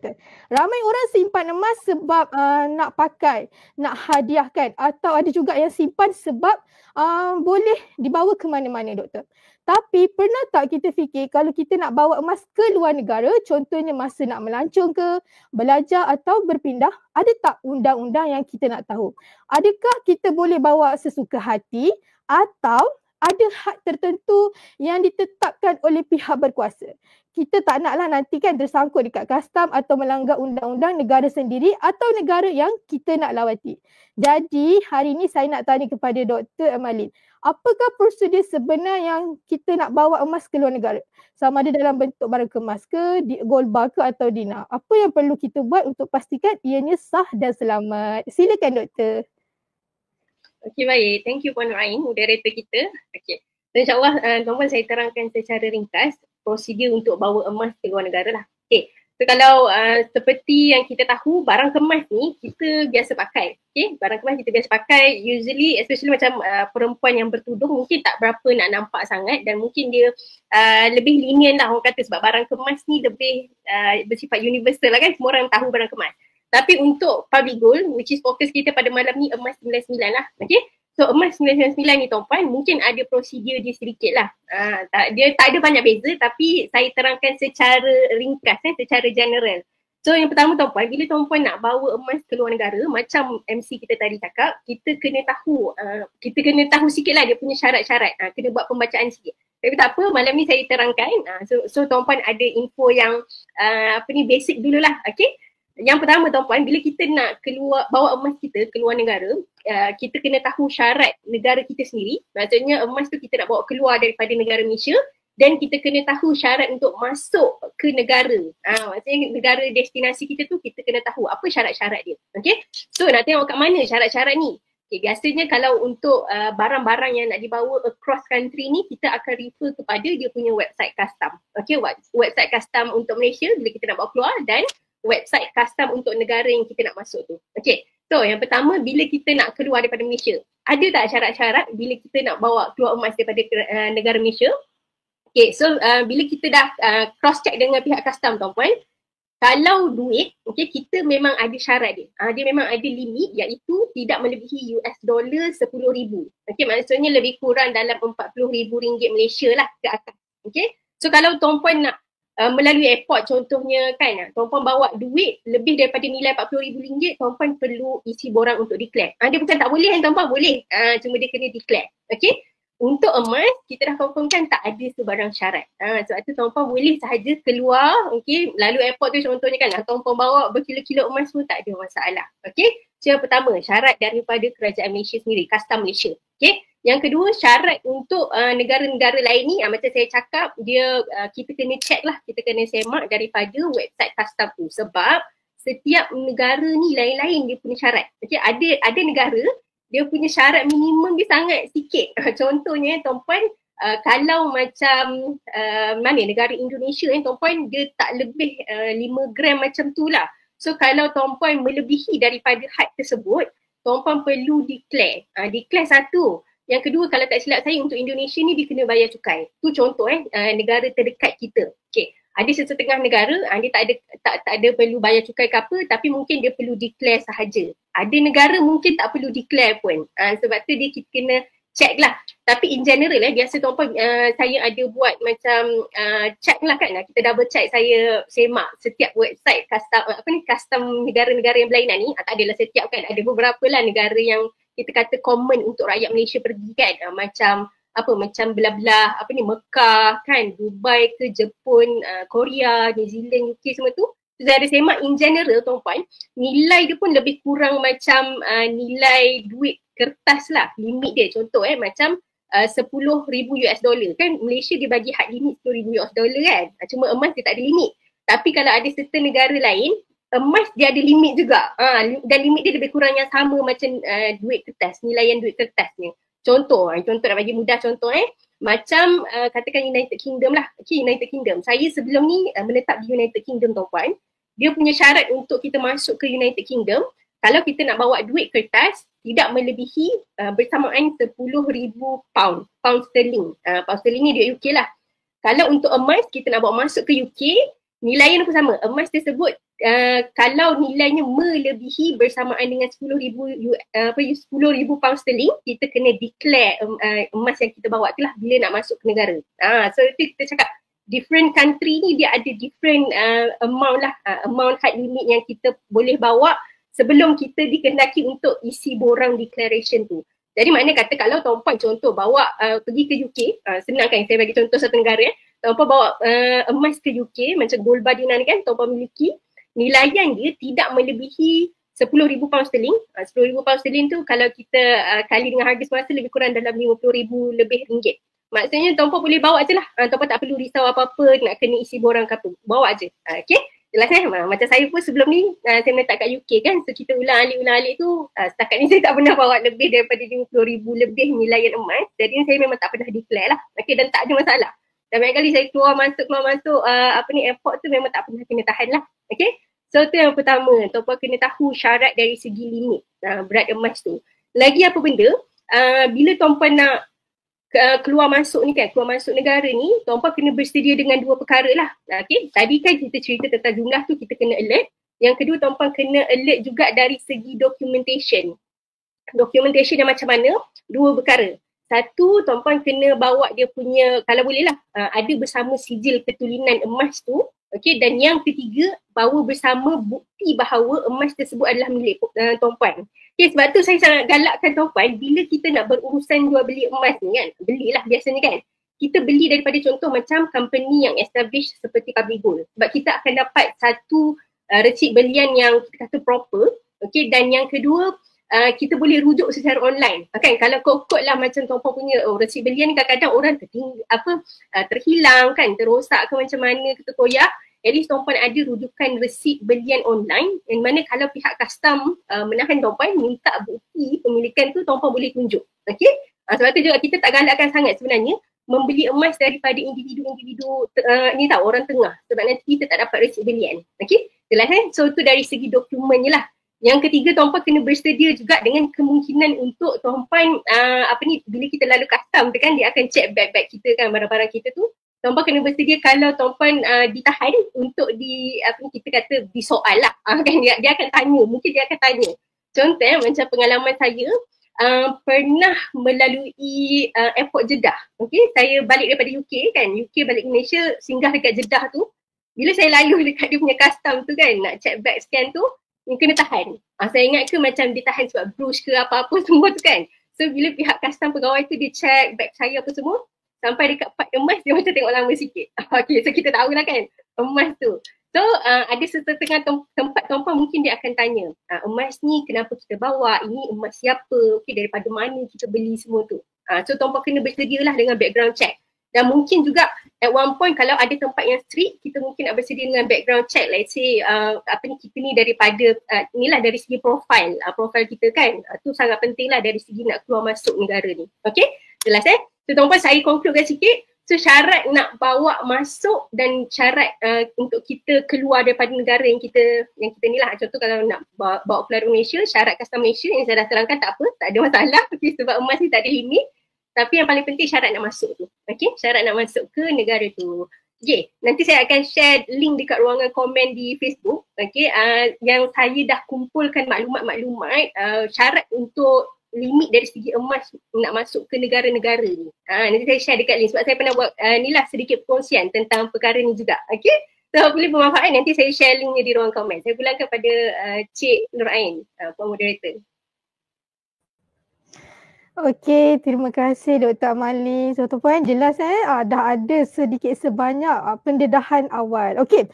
doktor. Ramai orang simpan emas sebab nak pakai, nak hadiahkan, atau ada juga yang simpan sebab boleh dibawa ke mana-mana doktor. Tapi pernah tak kita fikir kalau kita nak bawa emas ke luar negara, contohnya masa nak melancong ke, belajar atau berpindah, ada tak undang-undang yang kita nak tahu? Adakah kita boleh bawa sesuka hati atau ada had tertentu yang ditetapkan oleh pihak berkuasa? Kita tak naklah nanti kan tersangkut dekat custom atau melanggar undang-undang negara sendiri atau negara yang kita nak lawati. Jadi hari ini saya nak tanya kepada Dr. Emalin, apakah prosedur sebenar yang kita nak bawa emas ke luar negara? Sama ada dalam bentuk barang kemas ke, gold bar ke atau dinar. Apa yang perlu kita buat untuk pastikan ianya sah dan selamat? Silakan doktor. Okey, baik. Thank you Puan Nur Ain, moderator kita. Okey. InsyaAllah tuan-puan saya terangkan secara ringkas prosedur untuk bawa emas ke luar negara lah. Okey. So kalau seperti yang kita tahu, barang kemas ni kita biasa pakai. Okey, barang kemas kita biasa pakai, usually especially macam perempuan yang bertudung mungkin tak berapa nak nampak sangat dan mungkin dia lebih lenient lah orang kata sebab barang kemas ni lebih bersifat universal lah kan, semua orang tahu barang kemas. Tapi untuk public gold, which is fokus kita pada malam ni, emas 99 lah. Okay. So emas 99 ni tuan-puan, mungkin ada prosedur dia sedikit lah. Dia tak ada banyak beza tapi saya terangkan secara ringkas, secara general. So yang pertama tuan-puan, bila tuan-puan nak bawa emas ke luar negara, macam MC kita tadi cakap, kita kena tahu sikit lah dia punya syarat-syarat. Kena buat pembacaan sikit. Tapi tak apa, malam ni saya terangkan. So tuan-puan ada info yang basic dululah. Okay. Yang pertama tuan-puan, bila kita nak bawa emas kita ke luar negara, kita kena tahu syarat negara kita sendiri. Maksudnya emas tu kita nak bawa keluar daripada negara Malaysia dan kita kena tahu syarat untuk masuk ke negara. Maksudnya negara destinasi kita tu kita kena tahu apa syarat-syarat dia. Okay? So nak tengok kat mana syarat-syarat ni. Okay, biasanya kalau untuk barang-barang yang nak dibawa across country ni, kita akan refer kepada dia punya website custom. Okay, website custom untuk Malaysia bila kita nak bawa keluar dan website custom untuk negara yang kita nak masuk tu. Okay, so yang pertama bila kita nak keluar daripada Malaysia, ada tak syarat-syarat bila kita nak bawa keluar emas daripada negara Malaysia? Okay, so bila kita dah cross check dengan pihak custom tuan-puan, kalau duit, okay, kita memang ada syarat dia. Dia memang ada limit iaitu tidak melebihi $10,000. Okay, maksudnya lebih kurang dalam RM40,000 Malaysia lah ke atas. Okay, so kalau tuan-puan nak melalui airport contohnya kan, tuan-puan bawa duit lebih daripada nilai RM40,000, tuan-puan perlu isi borang untuk declare. Dia bukan tak boleh tuan-puan, boleh. Cuma dia kena declare. Okay. Untuk emas, kita dah confirmkan tak ada sebarang syarat. Sebab tu tuan-puan boleh sahaja keluar, okay, lalu airport tu contohnya kan, tuan-puan bawa berkilo-kilo emas pun tak ada masalah. Okay. So yang pertama, syarat daripada kerajaan Malaysia sendiri, custom Malaysia. Okay. Yang kedua, syarat untuk negara-negara lain ni, macam saya cakap, kita kena check lah, kita kena semak daripada website custom tu. Sebab setiap negara ni lain-lain dia punya syarat. Okay, ada negara, dia punya syarat minimum dia sangat sikit. Contohnya tuan-puan, kalau macam negara Indonesia tuan-puan, dia tak lebih 5 gram macam tu lah. So kalau tuan-puan melebihi daripada had tersebut, tuan-puan perlu declare. Declare satu. Yang kedua, kalau tak silap saya untuk Indonesia ni dia kena bayar cukai. Tu contoh negara terdekat kita. Okay. Ada setengah negara dia tak ada perlu bayar cukai ke apa, tapi mungkin dia perlu declare sahaja. Ada negara mungkin tak perlu declare pun. Sebab tu dia kita kena check lah. Tapi in general biasa tuan-puan saya ada buat macam check lah kan. Kita double check, saya semak setiap website custom negara-negara yang berlainan ni. Tak adalah setiap kan, ada beberapa lah negara yang kita kata common untuk rakyat Malaysia pergi kan, macam belah-belah Mekah kan, Dubai ke, Jepun, Korea, New Zealand, UK semua tu. Saya ada semak in general tuan-puan, nilai dia pun lebih kurang macam nilai duit kertas lah, limit dia. Contoh macam $10,000 kan, Malaysia dia bagi had limit $10,000 kan, cuma emas dia tak ada limit. Tapi kalau ada certain negara lain, emas dia ada limit juga, dan limit dia lebih kurang yang sama macam duit kertas, nilaian duit kertas ni. Contoh nak bagi mudah contoh macam katakan United Kingdom lah. Okay, United Kingdom, saya sebelum ni menetap di United Kingdom tuan-puan. Dia punya syarat untuk kita masuk ke United Kingdom, kalau kita nak bawa duit kertas tidak melebihi bersamaan 10,000 pound sterling. Pound sterling ni duit UK lah. Kalau untuk emas kita nak bawa masuk ke UK, nilainya pun sama. Emas tersebut kalau nilainya melebihi bersamaan dengan 10,000 pound sterling, kita kena declare emas yang kita bawa tu lah bila nak masuk ke negara. So itu kita cakap different country ni dia ada different amount lah, amount had limit yang kita boleh bawa sebelum kita dikehendaki untuk isi borang declaration tu. Jadi maknanya kata kalau Tuan Puan contoh bawa pergi ke UK, senang kan saya bagi contoh satu negara Tuan Puan bawa emas ke UK macam gold bar dinar kan Tuan Puan miliki, nilaian dia tidak melebihi 10,000 pound sterling. 10,000 pound sterling tu kalau kita kali dengan harga semasa lebih kurang dalam 50,000 lebih ringgit. Maksudnya Tuan Puan boleh bawa je lah. Tuan Puan tak perlu risau apa-apa nak kena isi borang ke apa. Bawa je. Okay. Jelas kan? Macam saya pun sebelum ni saya menetap kat UK kan. So kita ulang-alik tu setakat ni saya tak pernah bawa lebih daripada 50,000 lebih nilaian emas. Jadi saya memang tak pernah declare lah. Okay, dan tak ada masalah. Dan banyak kali saya keluar masuk airport tu memang tak pernah kena tahan lah. Okay. So tu yang pertama. Tuan Puan kena tahu syarat dari segi limit berat emas tu. Lagi apa benda? Bila Tuan Puan nak keluar masuk ni kan, keluar masuk negara ni, Tuan Puan kena bersedia dengan dua perkara lah. Okay, tadi kan kita cerita tentang jumlah tu kita kena alert. Yang kedua Tuan Puan kena alert juga dari segi documentation. Documentation yang macam mana? Dua perkara. Satu, Tuan Puan kena bawa dia punya, kalau boleh lah, ada bersama sijil ketulinan emas tu. Okay, dan yang ketiga, bawa bersama bukti bahawa emas tersebut adalah milik Tuan Puan. Okay, sebab tu saya sangat galakkan Tuan Puan, bila kita nak berurusan jual beli emas ni kan, belilah biasanya kan. Kita beli daripada contoh macam company yang established seperti Public Gold. Sebab kita akan dapat satu resip belian yang kita kata proper. Okay, dan yang kedua, kita boleh rujuk secara online. Kan kalau kod-kod lah macam Tuan Puan punya resip belian ni kadang-kadang orang terhilang kan, terosak ke macam mana, kita koyak. At least Tuan Puan ada rujukan resip belian online yang mana kalau pihak custom menahan Tuan Puan minta bukti pemilikan tu Tuan Puan boleh tunjuk. Okay? Sebab tu juga kita tak galakkan sangat sebenarnya membeli emas daripada individu-individu ni tahu orang tengah sebab nanti kita tak dapat resip belian. Okay? Jelas kan? So tu dari segi dokumennya lah. Yang ketiga Tuan Puan kena bersedia juga dengan kemungkinan untuk Tuan Puan bila kita lalu custom tu kan dia akan check bag-bag kita kan, barang-barang kita tu. Tuan Puan kena bersedia kalau Tuan Puan ditahan untuk kita kata disoal lah. Kan dia akan tanya, mungkin dia akan tanya. Contoh macam pengalaman saya pernah melalui airport Jeddah. Okay, saya balik daripada UK kan, UK balik Malaysia, singgah dekat Jeddah tu. Bila saya lalu dekat dia punya custom tu kan, nak check bag scan tu, dia kena tahan. Saya ingat ke macam dia tahan sebab bruise ke apa-apa semua tu kan. So bila pihak custom pegawai tu dia check bag saya apa semua, sampai dekat part emas dia macam tengok lama sikit. Okay, so kita tahulah kan emas tu. So ada setengah tempat Tuan Puan mungkin dia akan tanya, emas ni kenapa kita bawa, ini emas siapa, okay, daripada mana kita beli semua tu. So Tuan Puan kena bersedialah dengan background check. Dan mungkin juga at one point kalau ada tempat yang strict, kita mungkin nak bersedia dengan background check. Let's say kita ni daripada inilah dari segi profile kita kan. Tu sangat penting lah dari segi nak keluar masuk negara ni. Okay, jelas So Tuan Puan saya concludekan sikit. So syarat nak bawa masuk dan syarat untuk kita keluar daripada negara yang kita ni lah. Contoh kalau nak bawa keluar Malaysia, syarat custom Malaysia yang saya dah terangkan tak apa, tak ada masalah. Okay, sebab emas ni tak ada limit. Tapi yang paling penting syarat nak masuk tu. Okay, syarat nak masuk ke negara tu. Okay, nanti saya akan share link dekat ruangan komen di Facebook. Okay, yang saya dah kumpulkan maklumat-maklumat syarat untuk limit dari segi emas nak masuk ke negara-negara ni. Nanti saya share dekat link sebab saya pernah buat ni lah sedikit perkongsian tentang perkara ni juga. Okay, so boleh bermanfaat. Nanti saya share linknya di ruang komen. Saya pulangkan pada Cik Nur Ain, Puan Moderator. Okey, terima kasih Dr. Amali. So Tuan Puan jelas dah ada sedikit sebanyak pendedahan awal. Okey.